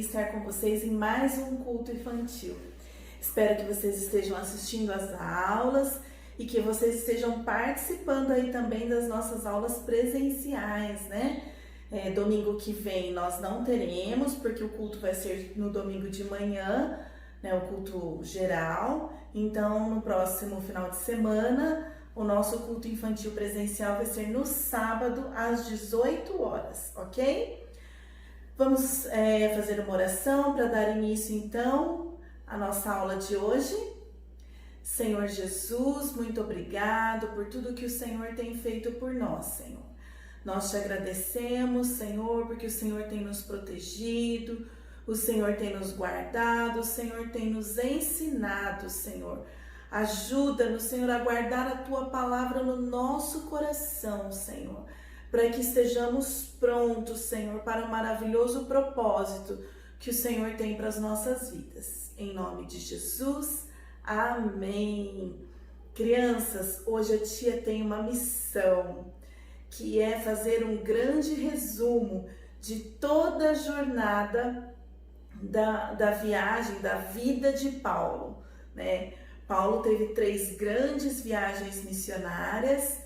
estar com vocês em mais um culto infantil. Espero que vocês estejam assistindo às aulas e que vocês estejam participando aí também das nossas aulas presenciais, né? Domingo que vem nós não teremos, porque o culto vai ser no domingo de manhã, né? O culto geral. Então, no próximo final de semana, o nosso culto infantil presencial vai ser no sábado às 18 horas, ok? Vamos fazer uma oração para dar início, então, à nossa aula de hoje. Senhor Jesus, muito obrigado por tudo que o Senhor tem feito por nós, Senhor. Nós te agradecemos, Senhor, porque o Senhor tem nos protegido, o Senhor tem nos guardado, o Senhor tem nos ensinado, Senhor. Ajuda-nos, Senhor, a guardar a Tua palavra no nosso coração, Senhor, para que estejamos prontos, Senhor, para o maravilhoso propósito que o Senhor tem para as nossas vidas. Em nome de Jesus, amém. Crianças, hoje a tia tem uma missão, que é fazer um grande resumo de toda a jornada da viagem, da vida de Paulo, né? Paulo teve 3 grandes viagens missionárias,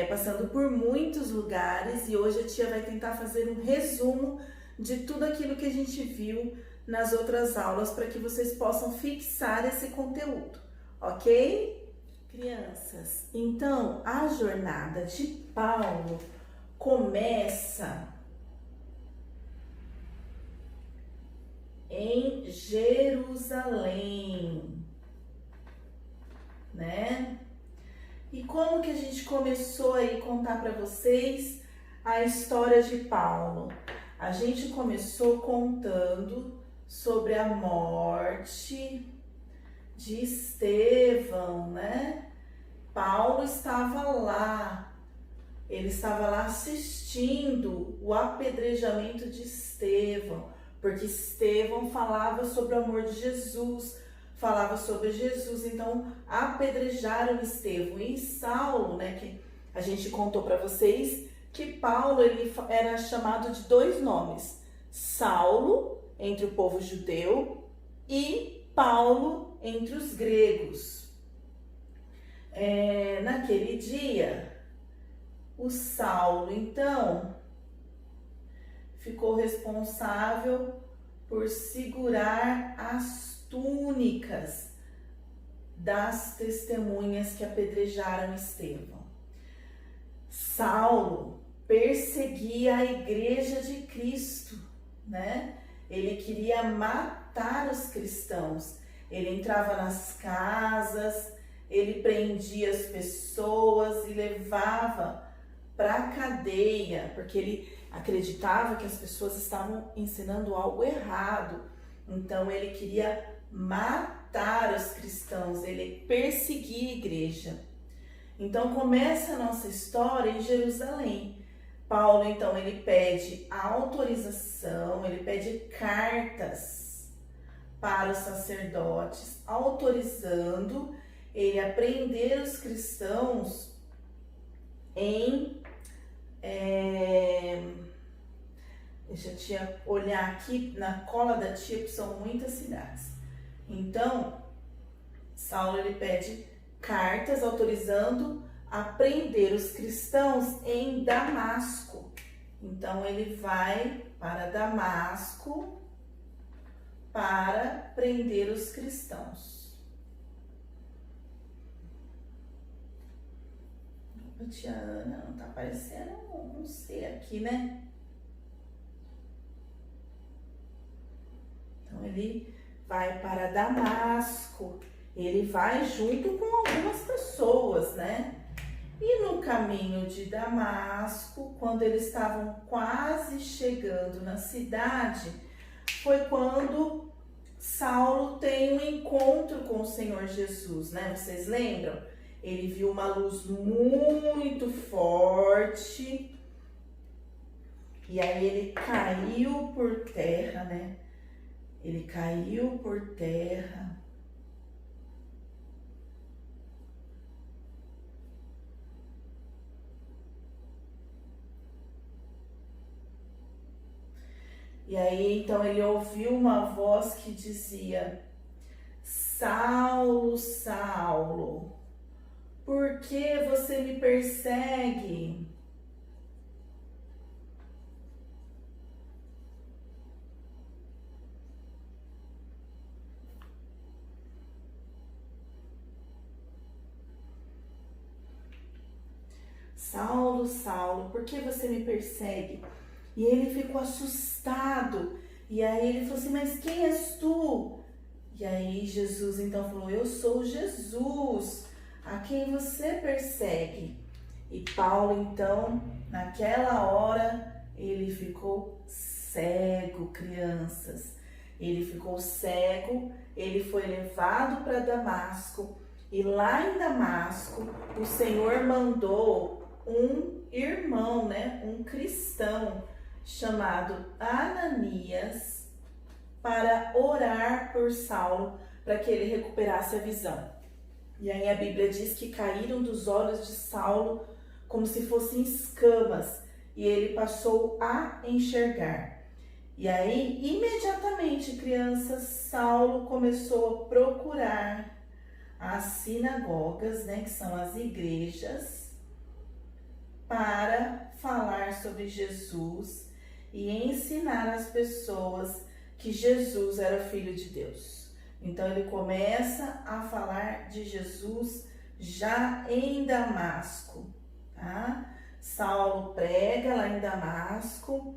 passando por muitos lugares, e hoje a tia vai tentar fazer um resumo de tudo aquilo que a gente viu nas outras aulas, para que vocês possam fixar esse conteúdo, ok? Crianças, então a jornada de Paulo começa em Jerusalém, né? E como que a gente começou aí a contar para vocês a história de Paulo? A gente começou contando sobre a morte de Estevão, né? Paulo estava lá, ele estava lá assistindo o apedrejamento de Estevão, porque Estevão falava sobre o amor de Jesus, falava sobre Jesus, então apedrejaram Estevão. E Saulo, né, que a gente contou para vocês, que Paulo ele era chamado de 2 nomes, Saulo, entre o povo judeu, e Paulo, entre os gregos. Naquele dia, o Saulo, então, ficou responsável por segurar as túnicas das testemunhas que apedrejaram Estevão. Saulo perseguia a igreja de Cristo, né? Ele queria matar os cristãos. Ele entrava nas casas, ele prendia as pessoas e levava para a cadeia, porque ele acreditava que as pessoas estavam ensinando algo errado. Então ele queria matar os cristãos, ele perseguia a igreja. Então começa a nossa história em Jerusalém. Paulo, então, ele pede autorização, ele pede cartas para os sacerdotes, autorizando ele a prender os cristãos em... Deixa a tia olhar aqui na cola da tia, que são muitas cidades. Então, Saulo, ele pede cartas autorizando a prender os cristãos em Damasco. Então, ele vai para Damasco para prender os cristãos. Tia Ana, não tá aparecendo um C aqui, né? Então, ele vai para Damasco. Ele vai junto com algumas pessoas, né? E no caminho de Damasco, quando eles estavam quase chegando na cidade, foi quando Saulo tem um encontro com o Senhor Jesus, né? Vocês lembram? Ele viu uma luz muito forte e aí ele caiu por terra, né? Ele caiu por terra. E aí, então, ele ouviu uma voz que dizia: Saulo, Saulo, por que você me persegue? Saulo, Saulo, por que você me persegue? E ele ficou assustado. E aí ele falou assim: mas quem és tu? E aí Jesus então falou: eu sou Jesus, a quem você persegue. E Paulo então, naquela hora, ele ficou cego, crianças. Ele ficou cego, ele foi levado para Damasco. E lá em Damasco, o Senhor mandou um irmão, né, um cristão chamado Ananias, para orar por Saulo, para que ele recuperasse a visão. E aí a Bíblia diz que caíram dos olhos de Saulo como se fossem escamas, e ele passou a enxergar. E aí, imediatamente, crianças, Saulo começou a procurar as sinagogas, né, que são as igrejas, para falar sobre Jesus e ensinar as pessoas que Jesus era o Filho de Deus. Então ele começa a falar de Jesus já em Damasco, tá? Saulo prega lá em Damasco,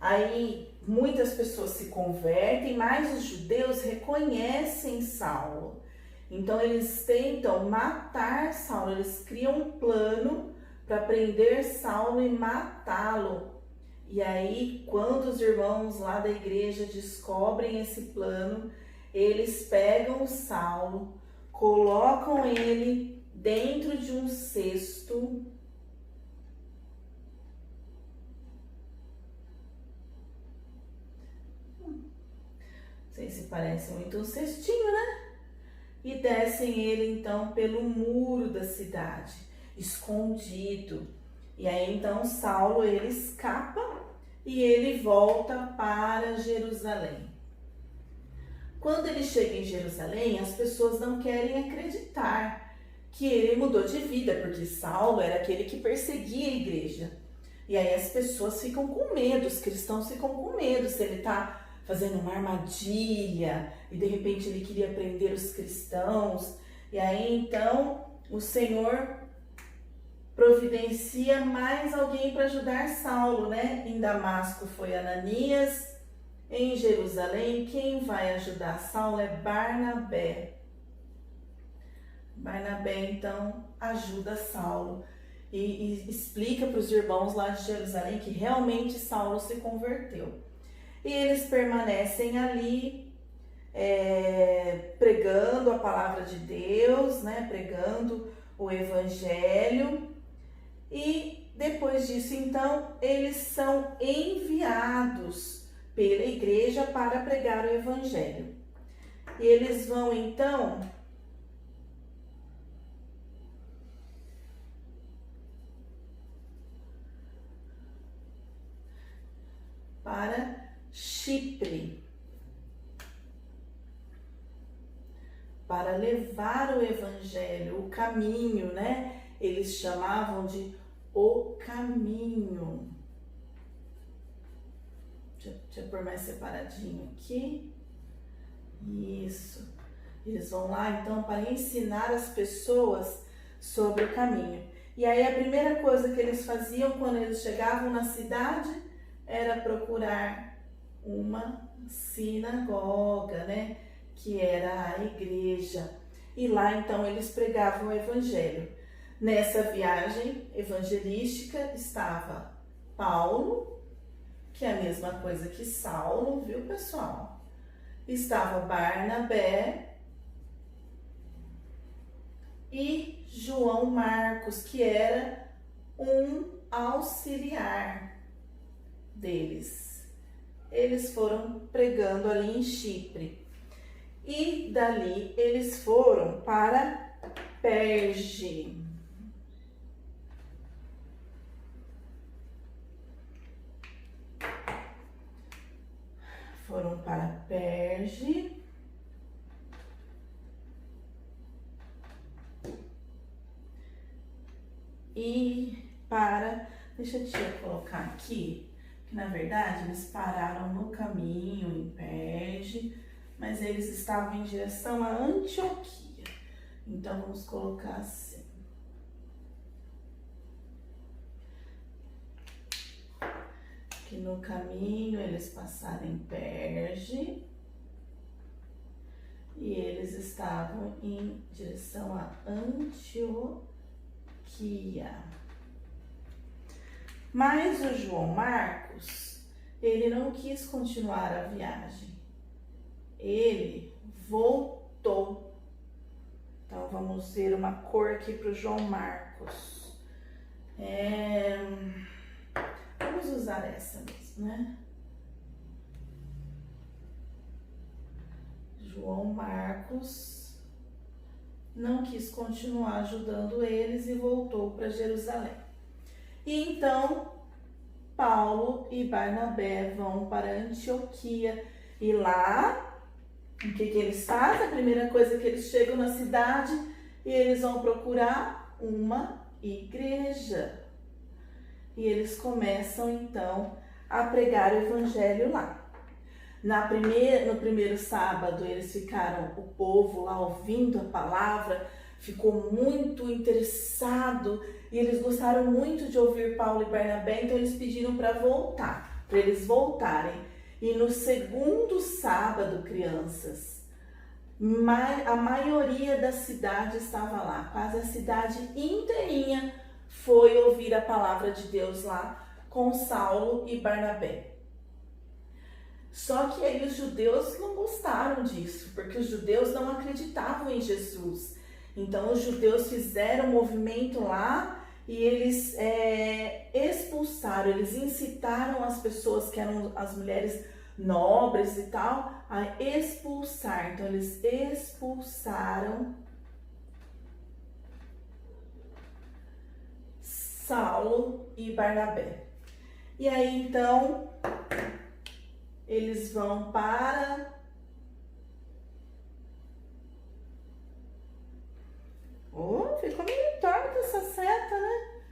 aí muitas pessoas se convertem, mas os judeus reconhecem Saulo. Então eles tentam matar Saulo, eles criam um plano para prender Saulo e matá-lo. E aí, quando os irmãos lá da igreja descobrem esse plano, eles pegam o Saulo, colocam ele dentro de um cesto. Não sei se parece muito um cestinho, né? E descem ele então pelo muro da cidade, escondido. E aí então Saulo ele escapa e ele volta para Jerusalém. Quando ele chega em Jerusalém, as pessoas não querem acreditar que ele mudou de vida, porque Saulo era aquele que perseguia a igreja. E aí as pessoas ficam com medo, os cristãos ficam com medo se ele está fazendo uma armadilha e de repente ele queria prender os cristãos. E aí então o Senhor providencia mais alguém para ajudar Saulo, né? Em Damasco foi Ananias, em Jerusalém quem vai ajudar Saulo é Barnabé. Barnabé então ajuda Saulo e explica para os irmãos lá de Jerusalém que realmente Saulo se converteu. E eles permanecem ali pregando a palavra de Deus, né? Pregando o evangelho. E depois disso, então, eles são enviados pela igreja para pregar o evangelho. E eles vão, então, para Chipre, para levar o evangelho, o caminho, né? Eles chamavam de o caminho. Deixa eu pôr mais separadinho aqui. Isso. Eles vão lá, então, para ensinar as pessoas sobre o caminho. E aí, a primeira coisa que eles faziam quando eles chegavam na cidade era procurar uma sinagoga, né? Que era a igreja. E lá, então, eles pregavam o evangelho. Nessa viagem evangelística estava Paulo, que é a mesma coisa que Saulo, viu, pessoal? Estava Barnabé e João Marcos, que era um auxiliar deles. Eles foram pregando ali em Chipre. E dali eles foram para Perge. foram para Perge. E deixa eu colocar aqui, que na verdade eles pararam no caminho em Perge, mas eles estavam em direção a Antioquia. Então vamos colocar assim. Que no caminho eles passaram em Perge e eles estavam em direção a Antioquia. Mas o João Marcos, ele não quis continuar a viagem. Ele voltou. Então vamos ver uma cor aqui para o João Marcos. Vamos usar essa mesmo, né? João Marcos não quis continuar ajudando eles e voltou para Jerusalém. E então Paulo e Barnabé vão para Antioquia e lá, o que eles fazem? A primeira coisa que eles chegam na cidade e eles vão procurar uma igreja. E eles começam então a pregar o evangelho lá. No primeiro sábado, eles ficaram, o povo lá ouvindo a palavra, ficou muito interessado e eles gostaram muito de ouvir Paulo e Barnabé, então eles pediram para eles voltarem. E no segundo sábado, crianças, a maioria da cidade estava lá, quase a cidade inteirinha foi ouvir a palavra de Deus lá com Saulo e Barnabé. Só que aí os judeus não gostaram disso, porque os judeus não acreditavam em Jesus. Então os judeus fizeram um movimento lá e eles expulsaram, eles incitaram as pessoas que eram as mulheres nobres e tal, a expulsar. Então eles expulsaram Saulo e Barnabé. E aí então eles vão para ficou meio torta essa seta, né?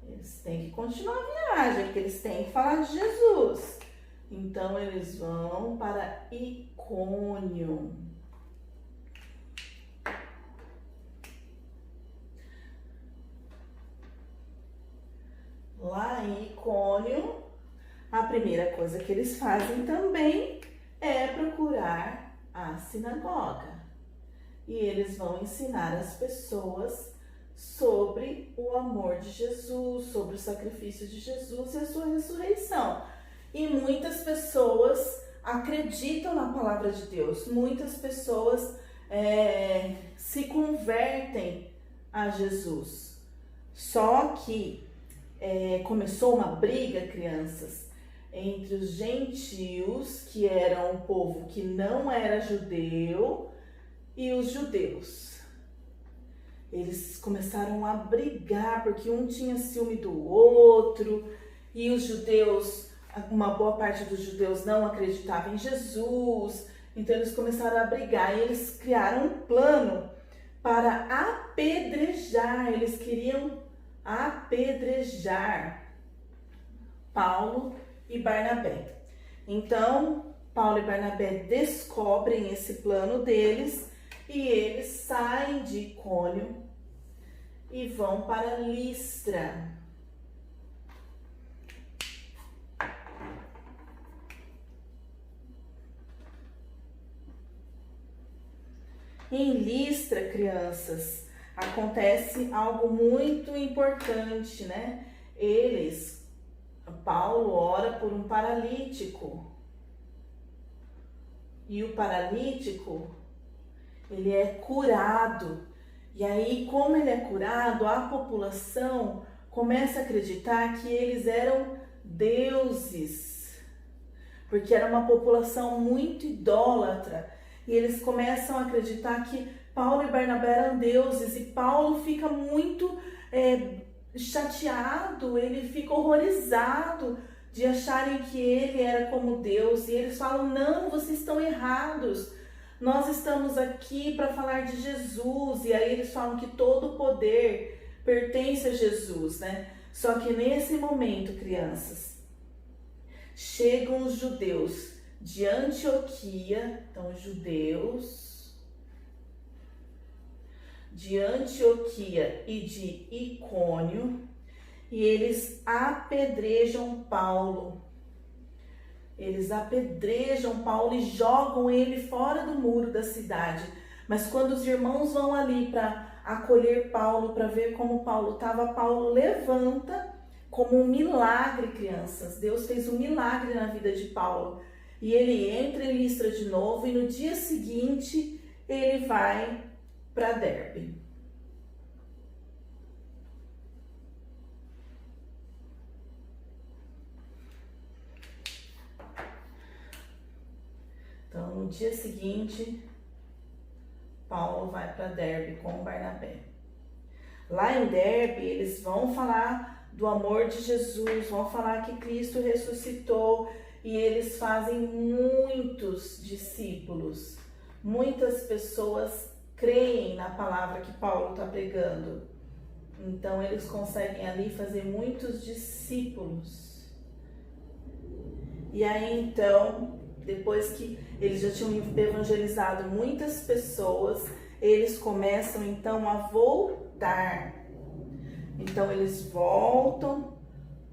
Eles têm que continuar a viagem, porque eles têm que falar de Jesus. Então eles vão para Icônio. Lá em Icônio, a primeira coisa que eles fazem também é procurar a sinagoga. E eles vão ensinar as pessoas sobre o amor de Jesus, sobre o sacrifício de Jesus e a sua ressurreição. E muitas pessoas acreditam na palavra de Deus, muitas pessoas se convertem a Jesus. Só que começou uma briga, crianças, entre os gentios, que eram um povo que não era judeu, e os judeus. Eles começaram a brigar, porque um tinha ciúme do outro, e os judeus, uma boa parte dos judeus não acreditava em Jesus, então eles começaram a brigar, e eles criaram um plano para apedrejar, eles queriam apedrejar Paulo e Barnabé. Então, Paulo e Barnabé descobrem esse plano deles e eles saem de Icônio e vão para Listra. Em Listra, crianças, acontece algo muito importante, né? Paulo ora por um paralítico. E o paralítico, ele é curado. E aí, como ele é curado, a população começa a acreditar que eles eram deuses. Porque era uma população muito idólatra. E eles começam a acreditar que Paulo e Barnabé eram deuses. E Paulo fica muito chateado, ele fica horrorizado de acharem que ele era como Deus. E eles falam: não, vocês estão errados. Nós estamos aqui para falar de Jesus. E aí eles falam que todo o poder pertence a Jesus, né? Só que nesse momento, crianças, chegam os judeus de Antioquia, então judeus de Antioquia e de Icônio, e eles apedrejam Paulo. Eles apedrejam Paulo e jogam ele fora do muro da cidade. Mas quando os irmãos vão ali para acolher Paulo, para ver como Paulo estava, Paulo levanta como um milagre, crianças. Deus fez um milagre na vida de Paulo. E ele entra em Listra de novo e no dia seguinte ele vai para Derbe. Então, no dia seguinte, Paulo vai para Derbe com Barnabé. Lá em Derbe, eles vão falar do amor de Jesus, vão falar que Cristo ressuscitou, e eles fazem muitos discípulos. Muitas pessoas creem na palavra que Paulo está pregando. Então, eles conseguem ali fazer muitos discípulos. E aí, então, depois que eles já tinham evangelizado muitas pessoas, eles começam então a voltar. Então eles voltam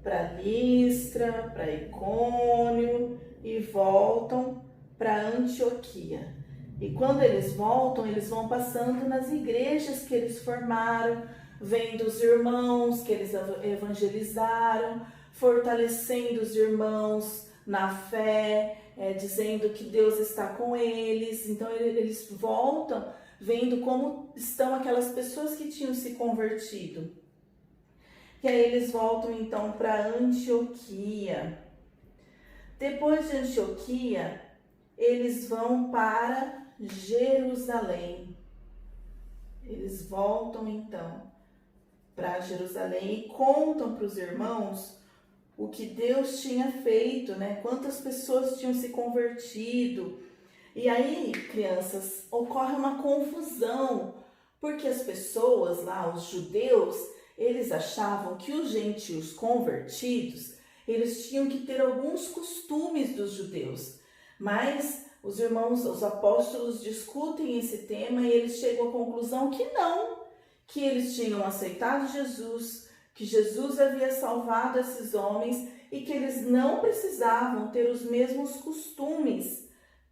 para Listra, para Icônio e voltam para Antioquia. E quando eles voltam, eles vão passando nas igrejas que eles formaram, vendo os irmãos que eles evangelizaram, fortalecendo os irmãos na fé, dizendo que Deus está com eles. Então eles voltam vendo como estão aquelas pessoas que tinham se convertido. E aí eles voltam então para Antioquia. Depois de Antioquia, eles vão para Jerusalém. Eles voltam então para Jerusalém e contam para os irmãos o que Deus tinha feito, né? Quantas pessoas tinham se convertido. E aí, crianças, ocorre uma confusão, porque as pessoas lá, os judeus, eles achavam que os gentios convertidos, eles tinham que ter alguns costumes dos judeus. Mas os irmãos, os apóstolos discutem esse tema e eles chegam à conclusão que não, que eles tinham aceitado Jesus, que Jesus havia salvado esses homens e que eles não precisavam ter os mesmos costumes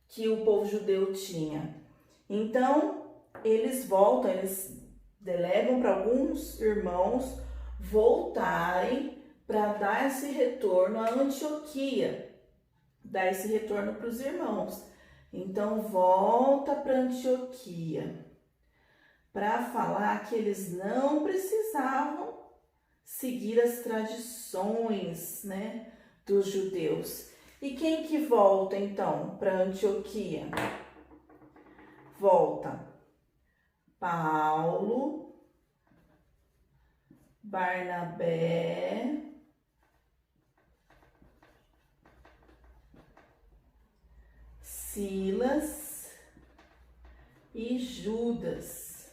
que o povo judeu tinha. Então, eles voltam, eles delegam para alguns irmãos voltarem para dar esse retorno a Antioquia, dar esse retorno para os irmãos. Então, volta para Antioquia para falar que eles não precisavam seguir as tradições, né, dos judeus. E quem que volta então para Antioquia? Volta Paulo, Barnabé, Silas e Judas,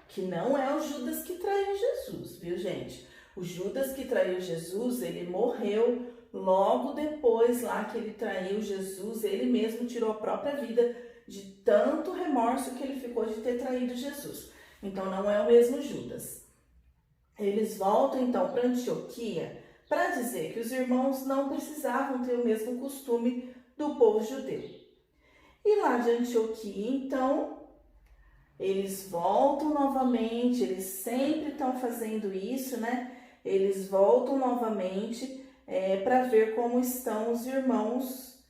que não é o Judas que traiu Jesus, viu, gente? O Judas que traiu Jesus, ele morreu logo depois lá que ele traiu Jesus. Ele mesmo tirou a própria vida de tanto remorso que ele ficou de ter traído Jesus. Então não é o mesmo Judas. Eles voltam então para Antioquia para dizer que os irmãos não precisavam ter o mesmo costume do povo judeu. E lá de Antioquia, então, eles voltam novamente, eles sempre estão fazendo isso, né? Eles voltam novamente para ver como estão os irmãos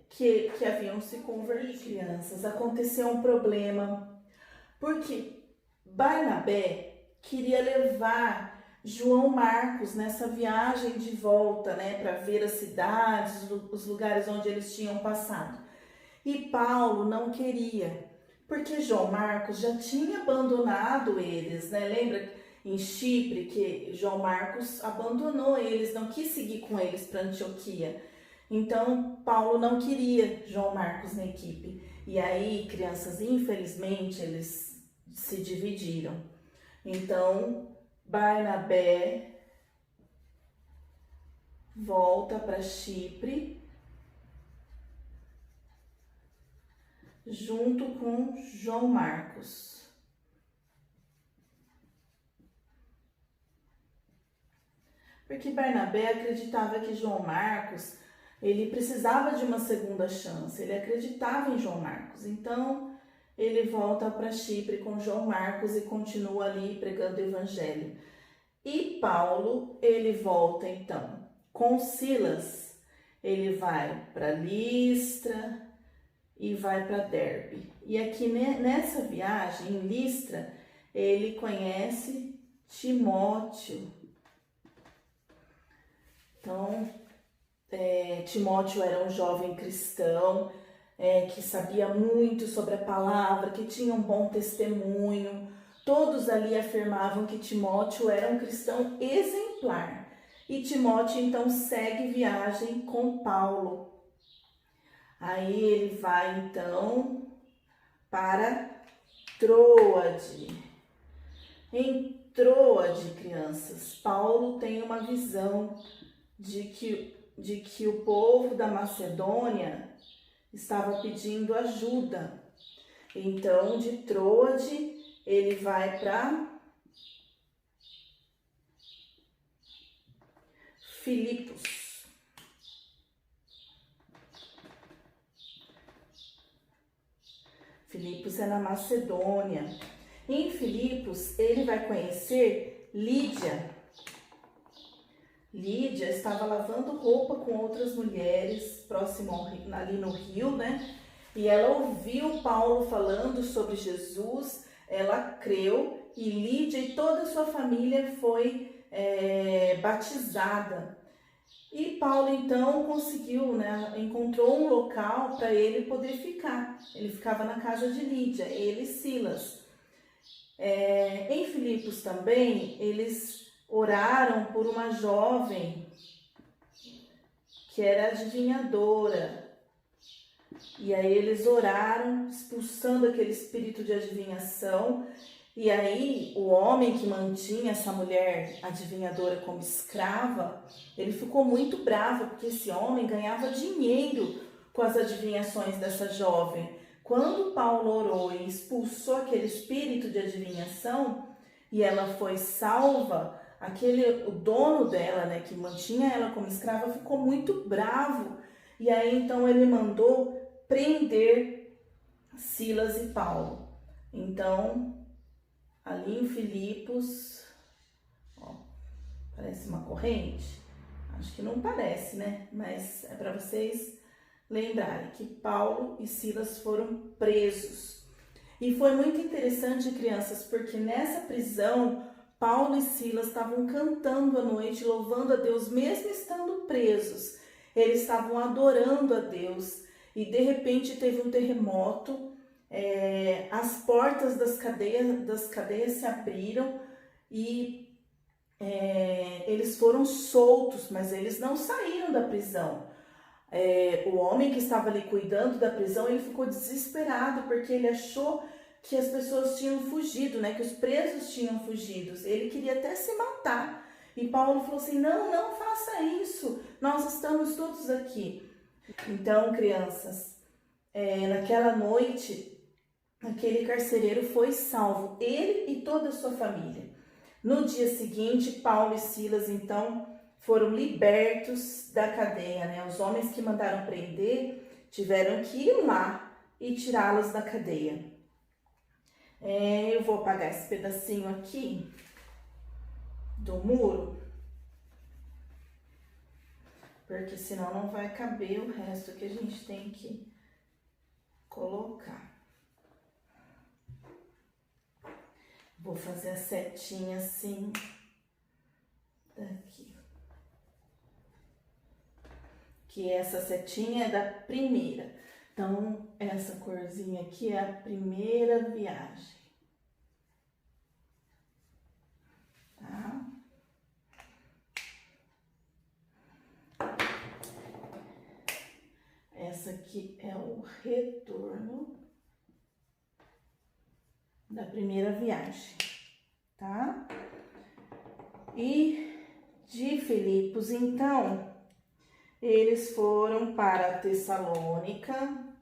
que haviam se convertido. Crianças, aconteceu um problema, porque Barnabé queria levar João Marcos nessa viagem de volta, né, para ver as cidades, os lugares onde eles tinham passado. E Paulo não queria, porque João Marcos já tinha abandonado eles, né? Lembra em Chipre que João Marcos abandonou eles, não quis seguir com eles para Antioquia. Então, Paulo não queria João Marcos na equipe. E aí, crianças, infelizmente, eles se dividiram. Então, Barnabé volta para Chipre junto com João Marcos. Porque Barnabé acreditava que João Marcos, ele precisava de uma segunda chance, ele acreditava em João Marcos. Então, ele volta para Chipre com João Marcos e continua ali pregando o evangelho. E Paulo, ele volta então com Silas, ele vai para Listra e vai para Derbe. E aqui nessa viagem, em Listra, ele conhece Timóteo. Então, Timóteo era um jovem cristão que sabia muito sobre a palavra, que tinha um bom testemunho. Todos ali afirmavam que Timóteo era um cristão exemplar. E Timóteo então segue viagem com Paulo. Aí ele vai então para Troade. Em Troade, crianças, Paulo tem uma visão de que o povo da Macedônia estava pedindo ajuda. Então, de Troade, ele vai para Filipos. Filipos é na Macedônia. Em Filipos, ele vai conhecer Lídia. Lídia estava lavando roupa com outras mulheres próximo ali no rio, né? E ela ouviu Paulo falando sobre Jesus, ela creu e Lídia e toda a sua família foi batizada. E Paulo então conseguiu, né? Encontrou um local para ele poder ficar. Ele ficava na casa de Lídia, ele e Silas. Em Filipos também, eles oraram por uma jovem que era adivinhadora. E aí eles oraram, expulsando aquele espírito de adivinhação. E aí o homem que mantinha essa mulher adivinhadora como escrava, ele ficou muito bravo, porque esse homem ganhava dinheiro com as adivinhações dessa jovem. Quando Paulo orou e expulsou aquele espírito de adivinhação, e ela foi salva, o dono dela, né, que mantinha ela como escrava, ficou muito bravo. E aí então ele mandou prender Silas e Paulo. Então, ali em Filipos, ó, parece uma corrente? Acho que não parece, né? Mas é para vocês lembrarem que Paulo e Silas foram presos. E foi muito interessante, crianças, porque nessa prisão, Paulo e Silas estavam cantando à noite, louvando a Deus, mesmo estando presos. Eles estavam adorando a Deus. E de repente teve um terremoto, as portas das cadeias se abriram e eles foram soltos, mas eles não saíram da prisão. O homem que estava ali cuidando da prisão, ele ficou desesperado, porque ele achou que as pessoas tinham fugido, né? Que os presos tinham fugido. Ele queria até se matar. E Paulo falou assim, não faça isso, nós estamos todos aqui. Então, crianças, naquela noite, aquele carcereiro foi salvo, ele e toda a sua família. No dia seguinte, Paulo e Silas, então, foram libertos da cadeia, né? Os homens que mandaram prender tiveram que ir lá e tirá-los da cadeia. Eu vou apagar esse pedacinho aqui do muro, porque senão não vai caber o resto que a gente tem que colocar. Vou fazer a setinha assim, daqui. Que essa setinha é da primeira. Então, essa corzinha aqui é a primeira viagem. Tá? Essa aqui é o retorno da primeira viagem, tá? E de Filipos, então, eles foram para Tessalônica,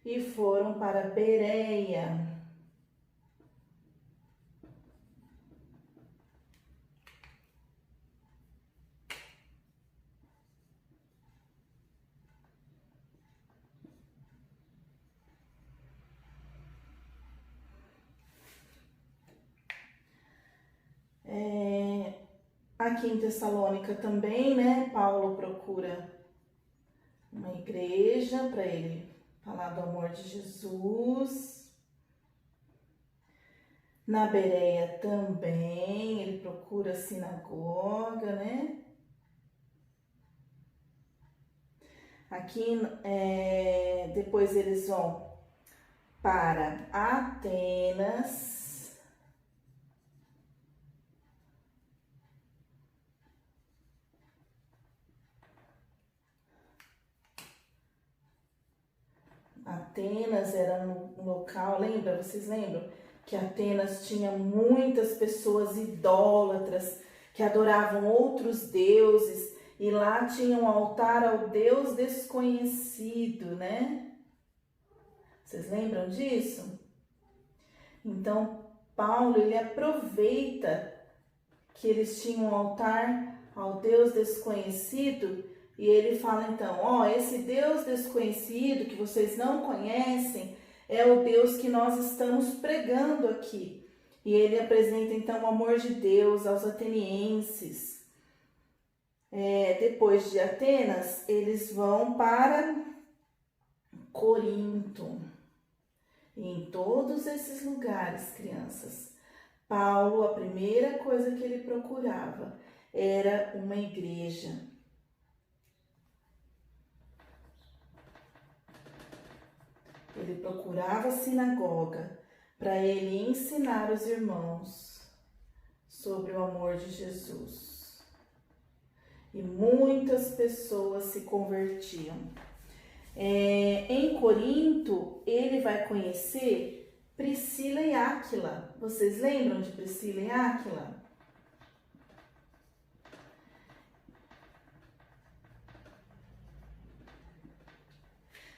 e foram para Bereia. Aqui em Tessalônica também, né, Paulo procura uma igreja para ele falar do amor de Jesus. Na Bereia também, ele procura a sinagoga, né? Aqui, depois eles vão para Atenas. Atenas era um local, lembra? Vocês lembram? Que Atenas tinha muitas pessoas idólatras que adoravam outros deuses e lá tinha um altar ao Deus desconhecido, né? Vocês lembram disso? Então, Paulo, ele aproveita que eles tinham um altar ao Deus desconhecido e ele fala então, ó, esse Deus desconhecido que vocês não conhecem é o Deus que nós estamos pregando aqui. E ele apresenta então o amor de Deus aos atenienses. Depois de Atenas, eles vão para Corinto. E em todos esses lugares, crianças, Paulo, a primeira coisa que ele procurava era uma igreja. Ele procurava a sinagoga para ele ensinar os irmãos sobre o amor de Jesus. E muitas pessoas se convertiam. Em Corinto, ele vai conhecer Priscila e Áquila. Vocês lembram de Priscila e Áquila?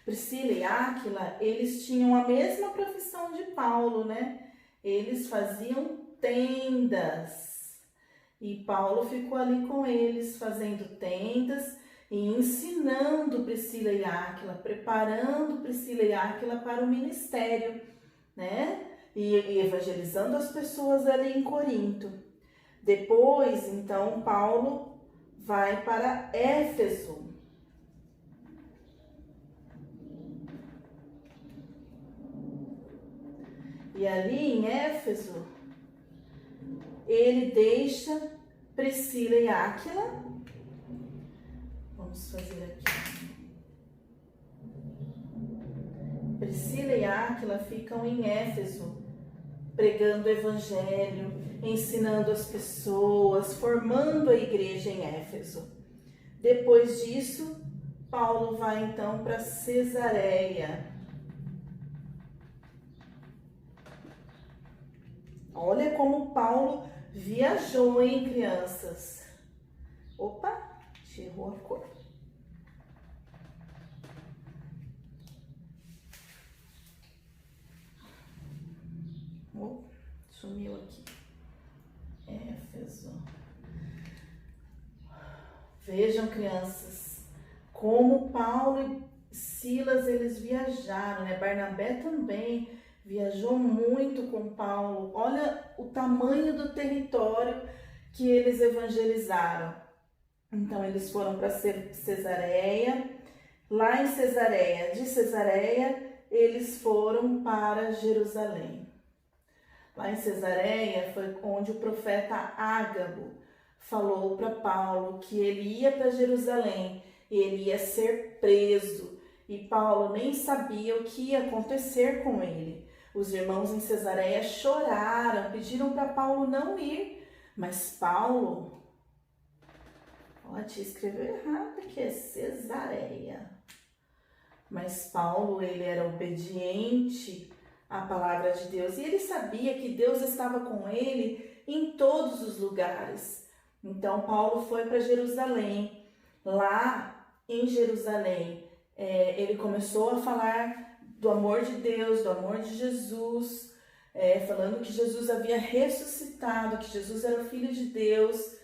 Priscila e Áquila, eles tinham a mesma profissão de Paulo, né? Eles faziam tendas. E Paulo ficou ali com eles, fazendo tendas e ensinando Priscila e Áquila, preparando Priscila e Áquila para o ministério, né? E evangelizando as pessoas ali em Corinto. Depois, então, Paulo vai para Éfeso. E ali em Éfeso, ele deixa Priscila e Áquila. Vamos fazer aqui. Priscila e Áquila ficam em Éfeso, pregando o evangelho, ensinando as pessoas, formando a igreja em Éfeso. Depois disso, Paulo vai então para Cesareia. Olha como Paulo viajou, hein, crianças? Opa, errou a cor. Oh, sumiu aqui. Éfeso. Vejam, crianças, como Paulo e Silas, eles viajaram, né? Barnabé também viajou muito com Paulo. Olha o tamanho do território que eles evangelizaram. Então, eles foram para Cesareia. Lá em Cesareia, de Cesareia, eles foram para Jerusalém. Lá em Cesareia foi onde o profeta Ágabo falou para Paulo que ele ia para Jerusalém e ele ia ser preso. E Paulo nem sabia o que ia acontecer com ele. Os irmãos em Cesareia choraram, pediram para Paulo não ir. Mas Paulo, ó, te escreveu errado aqui, é Cesareia. Mas Paulo, ele era obediente à palavra de Deus e ele sabia que Deus estava com ele em todos os lugares. Então Paulo foi para Jerusalém. Lá em Jerusalém, ele começou a falar do amor de Deus, do amor de Jesus, falando que Jesus havia ressuscitado, que Jesus era o Filho de Deus.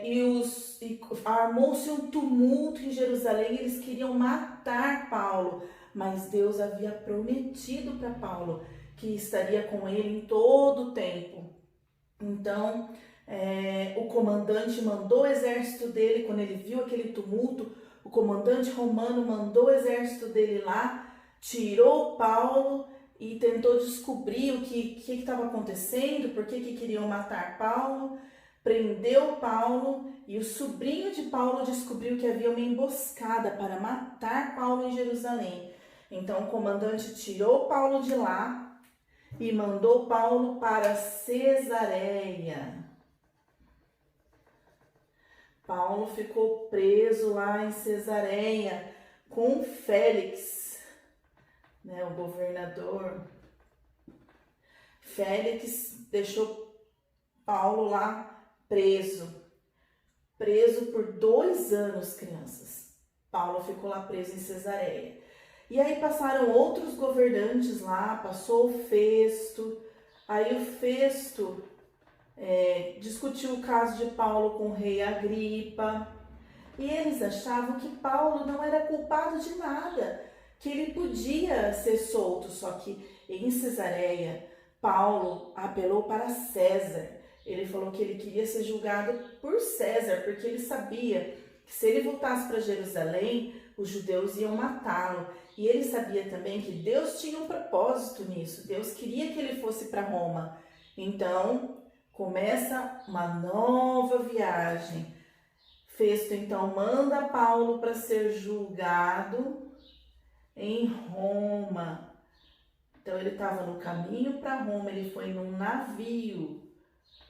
E armou-se um tumulto em Jerusalém, eles queriam matar Paulo, mas Deus havia prometido para Paulo que estaria com ele em todo o tempo. Então, o comandante mandou o exército dele, quando ele viu aquele tumulto, o comandante romano mandou o exército dele lá, tirou Paulo e tentou descobrir o que estava acontecendo, por que queriam matar Paulo. Prendeu Paulo e o sobrinho de Paulo descobriu que havia uma emboscada para matar Paulo em Jerusalém. Então o comandante tirou Paulo de lá e mandou Paulo para Cesareia. Paulo ficou preso lá em Cesareia com Félix, o governador. Félix deixou Paulo lá preso por 2 anos, crianças. Paulo ficou lá preso em Cesareia. E aí passaram outros governantes lá, passou o Festo. Aí o Festo discutiu o caso de Paulo com o rei Agripa. E eles achavam que Paulo não era culpado de nada, que ele podia ser solto. Só que em Cesareia, Paulo apelou para César. Ele falou que ele queria ser julgado por César, porque ele sabia que se ele voltasse para Jerusalém, os judeus iam matá-lo. E ele sabia também que Deus tinha um propósito nisso. Deus queria que ele fosse para Roma. Então, começa uma nova viagem. Festo, então, manda Paulo para ser julgado em Roma. Então, ele estava no caminho para Roma, ele foi num navio.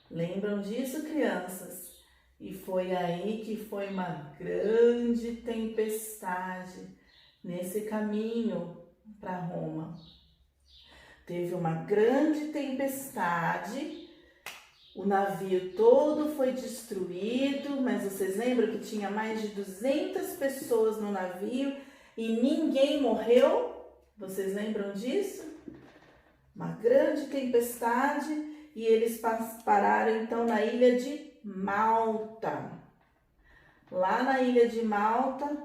Lembram disso, crianças? E foi aí que foi uma grande tempestade nesse caminho para Roma. Teve uma grande tempestade, o navio todo foi destruído, mas vocês lembram que tinha mais de 200 pessoas no navio e ninguém morreu? Vocês lembram disso? Uma grande tempestade. E eles pararam então na ilha de Malta. Lá na ilha de Malta,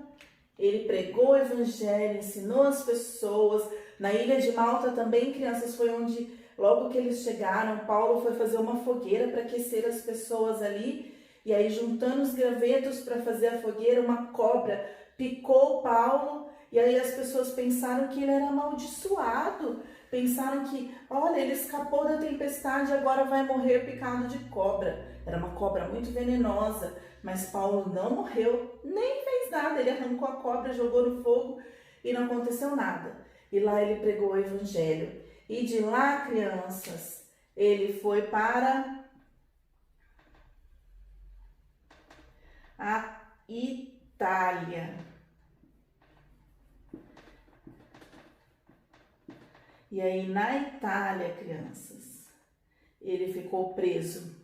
ele pregou o evangelho, ensinou as pessoas. Na ilha de Malta também, crianças, foi onde, logo que eles chegaram, Paulo foi fazer uma fogueira para aquecer as pessoas ali. E aí, juntando os gravetos para fazer a fogueira, uma cobra picou Paulo. E aí as pessoas pensaram que ele era amaldiçoado. Pensaram que, olha, ele escapou da tempestade e agora vai morrer picado de cobra. Era uma cobra muito venenosa, mas Paulo não morreu, nem fez nada. Ele arrancou a cobra, jogou no fogo e não aconteceu nada. E lá ele pregou o evangelho. E de lá, crianças, ele foi para a Itália. E aí na Itália, crianças, ele ficou preso.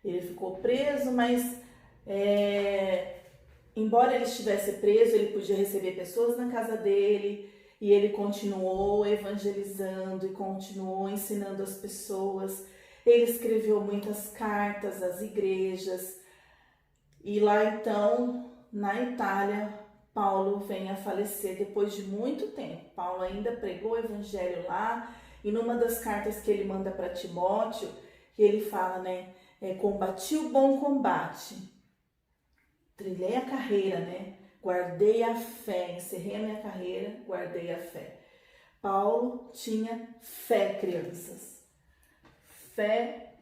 Ele ficou preso, mas embora ele estivesse preso, ele podia receber pessoas na casa dele. E ele continuou evangelizando e continuou ensinando as pessoas. Ele escreveu muitas cartas às igrejas. E lá então, na Itália, Paulo vem a falecer depois de muito tempo. Paulo ainda pregou o evangelho lá, e numa das cartas que ele manda para Timóteo, ele fala, combati o bom combate, trilhei a carreira, guardei a fé, encerrei a minha carreira, guardei a fé. Paulo tinha fé, crianças. Fé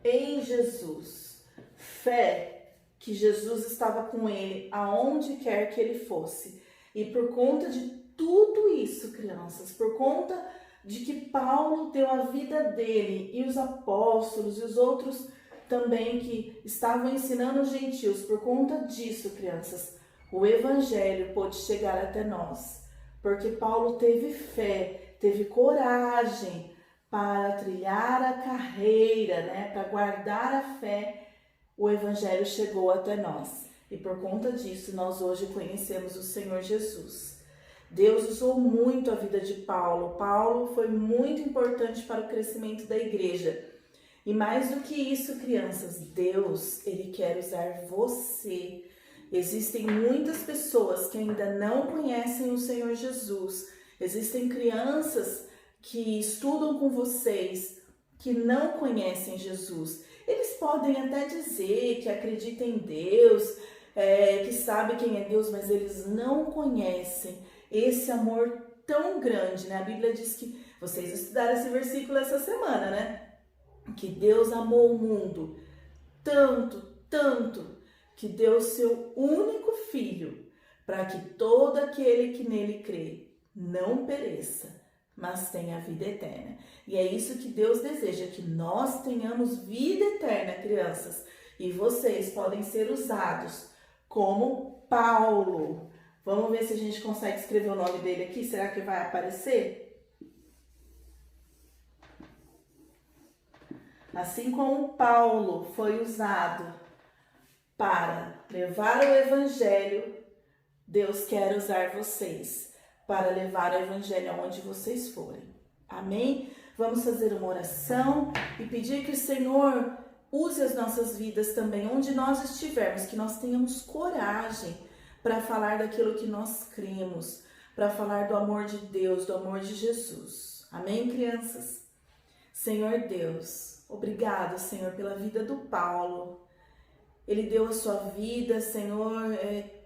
em Jesus. Fé que Jesus estava com ele aonde quer que ele fosse. E por conta de tudo isso, crianças, por conta de que Paulo deu a vida dele e os apóstolos e os outros também que estavam ensinando os gentios, por conta disso, crianças, o evangelho pôde chegar até nós. Porque Paulo teve fé, teve coragem para trilhar a carreira, né? Para guardar a fé, o evangelho chegou até nós. E por conta disso, nós hoje conhecemos o Senhor Jesus. Deus usou muito a vida de Paulo. Paulo foi muito importante para o crescimento da igreja. E mais do que isso, crianças, Deus, Ele quer usar você. Existem muitas pessoas que ainda não conhecem o Senhor Jesus. Existem crianças que estudam com vocês, que não conhecem Jesus. Eles podem até dizer que acreditam em Deus, que sabem quem é Deus, mas eles não conhecem esse amor tão grande, né? A Bíblia diz que, vocês estudaram esse versículo essa semana, né? Que Deus amou o mundo tanto, tanto, que deu seu único filho, para que todo aquele que nele crê não pereça, mas tenha vida eterna. E é isso que Deus deseja, que nós tenhamos vida eterna, crianças. E vocês podem ser usados como Paulo. Vamos ver se a gente consegue escrever o nome dele aqui. Será que vai aparecer? Assim como Paulo foi usado para levar o evangelho, Deus quer usar vocês para levar o evangelho aonde vocês forem. Amém? Vamos fazer uma oração e pedir que o Senhor use as nossas vidas também, onde nós estivermos, que nós tenhamos coragem para falar daquilo que nós cremos, para falar do amor de Deus, do amor de Jesus. Amém, crianças? Senhor Deus, obrigado, Senhor, pela vida do Paulo. Ele deu a sua vida, Senhor,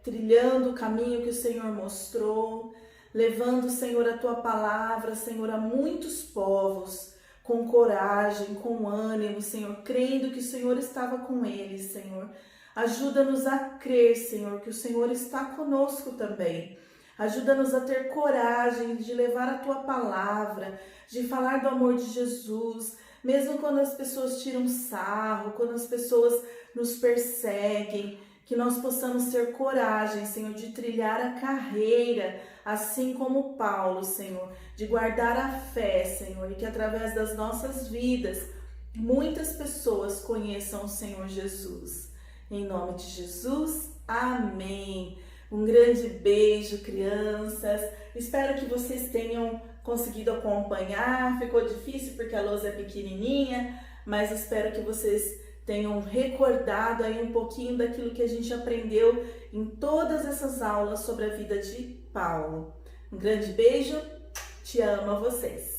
trilhando o caminho que o Senhor mostrou, levando, Senhor, a tua palavra, Senhor, a muitos povos, com coragem, com ânimo, Senhor, crendo que o Senhor estava com eles, Senhor. Ajuda-nos a crer, Senhor, que o Senhor está conosco também. Ajuda-nos a ter coragem de levar a tua palavra, de falar do amor de Jesus, mesmo quando as pessoas tiram sarro, quando as pessoas nos perseguem, que nós possamos ter coragem, Senhor, de trilhar a carreira, assim como Paulo, Senhor, de guardar a fé, Senhor, e que através das nossas vidas, muitas pessoas conheçam o Senhor Jesus. Em nome de Jesus, amém. Um grande beijo, crianças. Espero que vocês tenham conseguido acompanhar. Ficou difícil porque a lousa é pequenininha, mas espero que vocês tenham recordado aí um pouquinho daquilo que a gente aprendeu em todas essas aulas sobre a vida de Paulo. Um grande beijo, te amo a vocês.